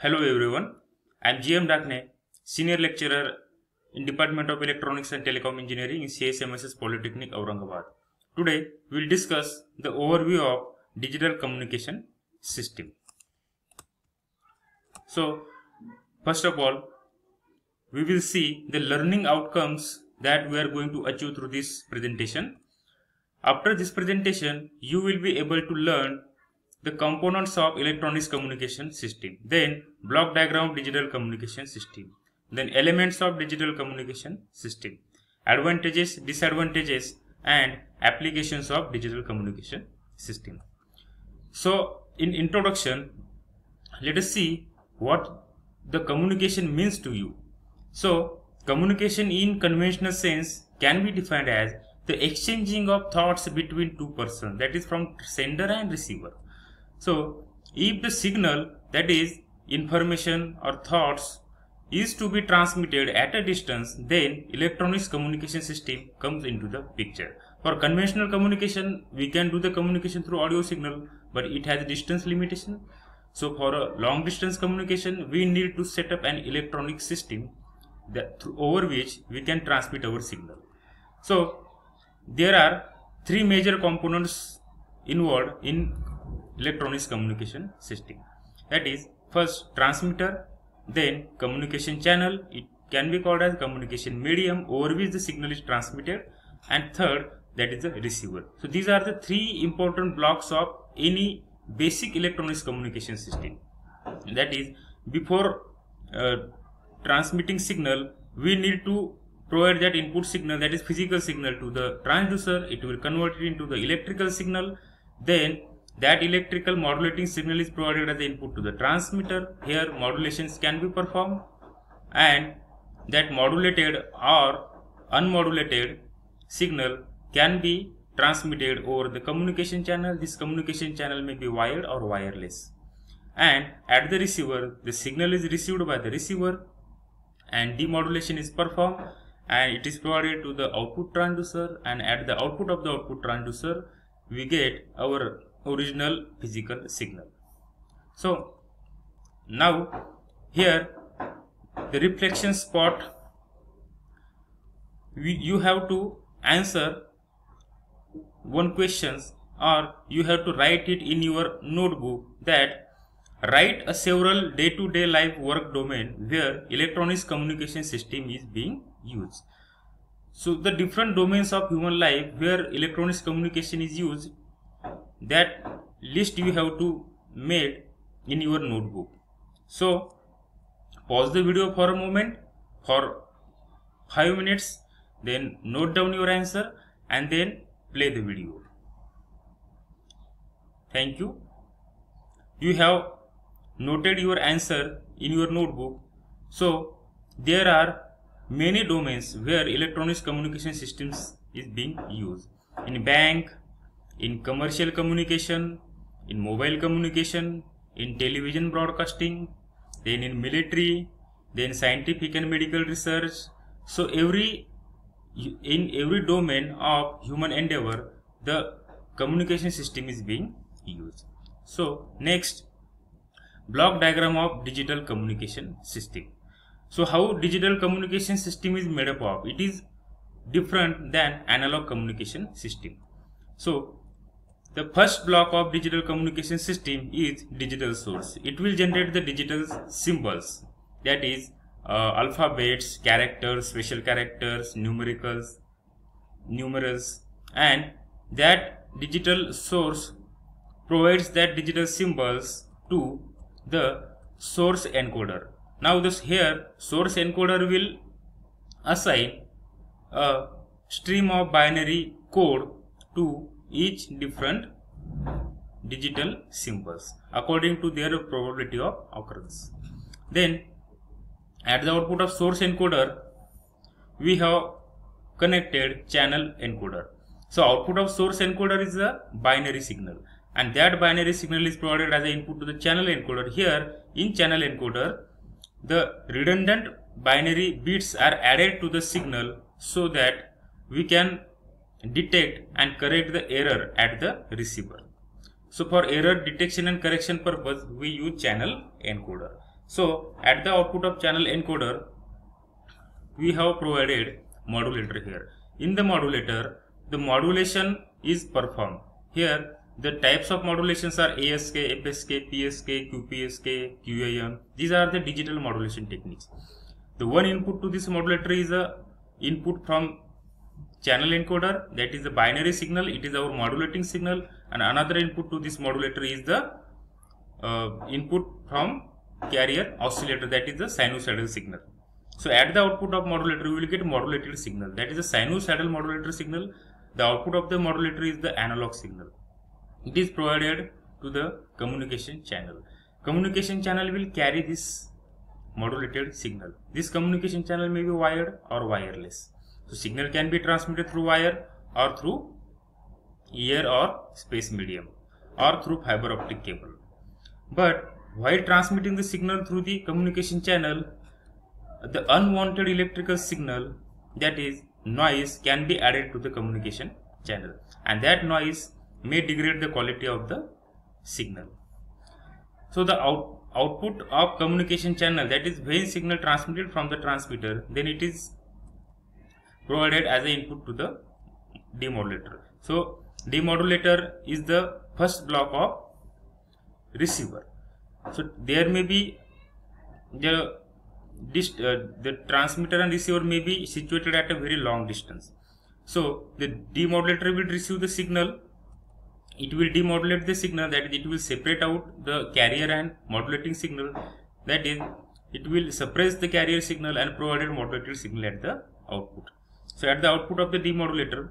Hello everyone, I am GM Dakne, Senior Lecturer in Department of Electronics and Telecom Engineering in CSMSS Polytechnic, Aurangabad. Today we will discuss the overview of digital communication system. So first of all, we will see the learning outcomes that we are going to achieve through this presentation. After this presentation, you will be able to learn the components of electronics communication system, then block diagram of digital communication system, then elements of digital communication system, advantages, disadvantages and applications of digital communication system. So in introduction, let us see what the communication means to you. So communication in conventional sense can be defined as the exchanging of thoughts between two persons, that is from sender and receiver. So if the signal, that is information or thoughts, is to be transmitted at a distance, then electronics communication system comes into the picture. For conventional communication, we can do the communication through audio signal, but it has a distance limitation. So for a long distance communication, we need to set up an electronic system over which we can transmit our signal. So there are three major components involved in electronics communication system. That is, first transmitter, then communication channel, it can be called as communication medium over which the signal is transmitted, and third, that is the receiver. So these are the three important blocks of any basic electronics communication system. That is, before transmitting signal, we need to provide that input signal, that is physical signal, to the transducer. It will convert it into the electrical signal. Then that electrical modulating signal is provided as the input to the transmitter. Here modulations can be performed, and that modulated or unmodulated signal can be transmitted over the communication channel. This communication channel may be wired or wireless. And at the receiver, the signal is received by the receiver and demodulation is performed, and it is provided to the output transducer, and at the output of the output transducer we get our original physical signal. So now here the reflection spot, you have to answer one question, or you have to write it in your notebook, that write a several day-to-day life work domain where electronics communication system is being used. So the different domains of human life where electronics communication is used, that list you have to make in your notebook. So pause the video for a moment for 5 minutes, then note down your answer and then play the video. Thank you. You have noted your answer in your notebook. So there are many domains where electronics communication systems is being used. In bank, in commercial communication, in mobile communication, in television broadcasting, then in military, then scientific and medical research. So in every domain of human endeavor, the communication system is being used. So next, block diagram of digital communication system. So how digital communication system is made up of? It is different than analog communication system. So the first block of digital communication system is digital source. It will generate the digital symbols, that is alphabets, characters, special characters, numerals, and that digital source provides that digital symbols to the source encoder. Now here source encoder will assign a stream of binary code to each different digital symbols according to their probability of occurrence. Then at the output of source encoder we have connected channel encoder. So output of source encoder is a binary signal, and that binary signal is provided as an input to the channel encoder. Here in channel encoder, the redundant binary bits are added to the signal so that we can detect and correct the error at the receiver. So for error detection and correction purpose, we use channel encoder. So at the output of channel encoder, we have provided modulator here. In the modulator, the modulation is performed. Here the types of modulations are ASK, FSK, PSK, QPSK, QAM. These are the digital modulation techniques. The one input to this modulator is a input from channel encoder, that is the binary signal, it is our modulating signal, and another input to this modulator is the input from carrier oscillator, that is the sinusoidal signal. So at the output of modulator we will get modulated signal, that is the sinusoidal modulator signal. The output of the modulator is the analog signal. It is provided to the communication channel. Communication channel will carry this modulated signal. This communication channel may be wired or wireless. So signal can be transmitted through wire or through air or space medium or through fiber optic cable. But while transmitting the signal through the communication channel, the unwanted electrical signal, that is noise, can be added to the communication channel, and that noise may degrade the quality of the signal. So the output of communication channel, that is when signal transmitted from the transmitter, then it is provided as an input to the demodulator. So demodulator is the first block of receiver. So there may be the transmitter and receiver may be situated at a very long distance. So the demodulator will receive the signal, it will demodulate the signal, that is it will separate out the carrier and modulating signal, that is it will suppress the carrier signal and provide modulated signal at the output. So at the output of the demodulator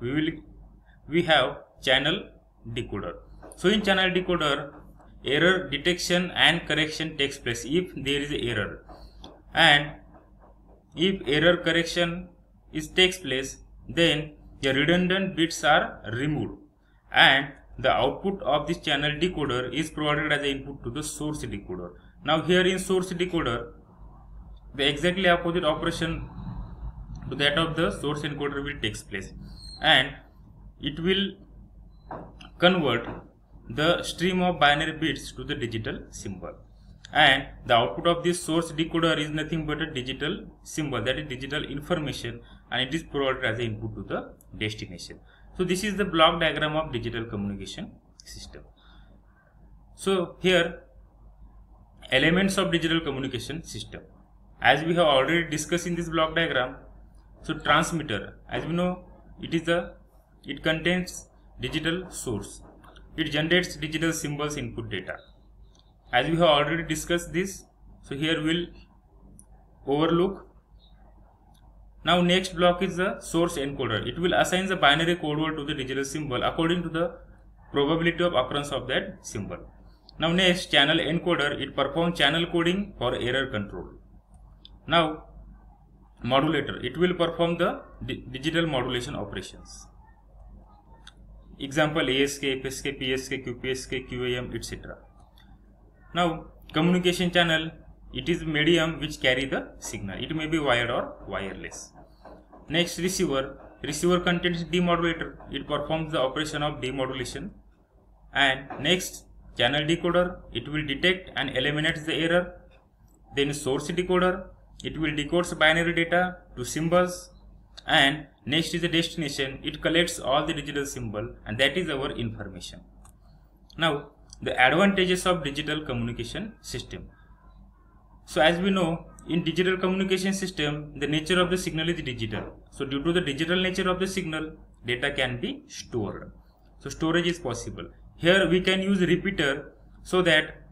we have channel decoder. So in channel decoder, error detection and correction takes place if there is an error, and if error correction takes place, then the redundant bits are removed and the output of this channel decoder is provided as an input to the source decoder. Now here in source decoder, the exactly opposite operation to that of the source encoder will takes place, and it will convert the stream of binary bits to the digital symbol, and the output of this source decoder is nothing but a digital symbol, that is digital information, and it is provided as an input to the destination. So this is the block diagram of digital communication system. So here elements of digital communication system, as we have already discussed in this block diagram. So transmitter, as we know, it contains digital source. It generates digital symbols input data. As we have already discussed this, so here we will overlook. Now next block is the source encoder. It will assign the binary code word to the digital symbol according to the probability of occurrence of that symbol. Now next, channel encoder, it performs channel coding for error control. Now modulator, it will perform the digital modulation operations. Example ASK, FSK, PSK, QPSK, QAM, etc. Now communication channel, it is medium which carry the signal. It may be wired or wireless. Next, receiver. Receiver contains demodulator. It performs the operation of demodulation. And next, channel decoder. It will detect and eliminate the error. Then source decoder. It will decode binary data to symbols. And next is the destination. It collects all the digital symbol, and that is our information. Now the advantages of digital communication system. So as we know, in digital communication system, the nature of the signal is digital. So due to the digital nature of the signal, data can be stored. So storage is possible. Here we can use repeater, so that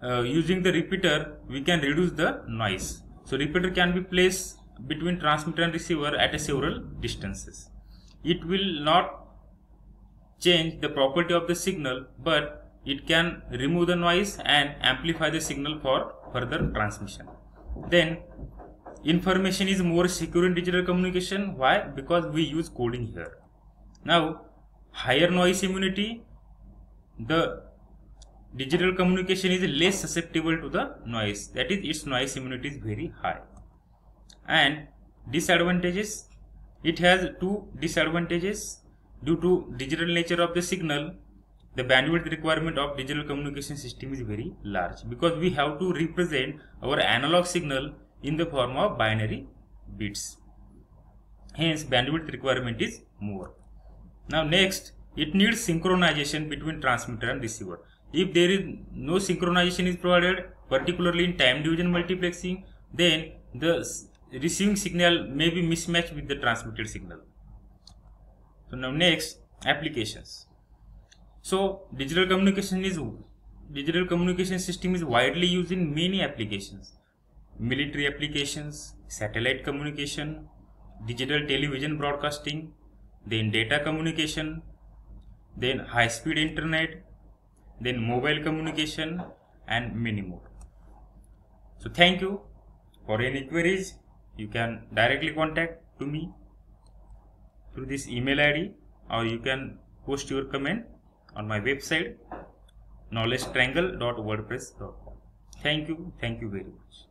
using the repeater we can reduce the noise. So repeater can be placed between transmitter and receiver at several distances. It will not change the property of the signal, but it can remove the noise and amplify the signal for further transmission. Then information is more secure in digital communication. Why? Because we use coding here. Now higher noise immunity, the digital communication is less susceptible to the noise, that is its noise immunity is very high. And disadvantages, it has two disadvantages. Due to digital nature of the signal, the bandwidth requirement of digital communication system is very large, because we have to represent our analog signal in the form of binary bits. Hence, bandwidth requirement is more. Now next, it needs synchronization between transmitter and receiver. If there is no synchronization is provided, particularly in time division multiplexing, then the receiving signal may be mismatched with the transmitted signal. So now next, applications. So digital communication system is widely used in many applications: military applications, satellite communication, digital television broadcasting, then data communication, then high speed internet, then mobile communication, and many more. So thank you. For any queries, you can directly contact to me through this email ID, or you can post your comment on my website knowledgetriangle.wordpress.com. Thank you very much.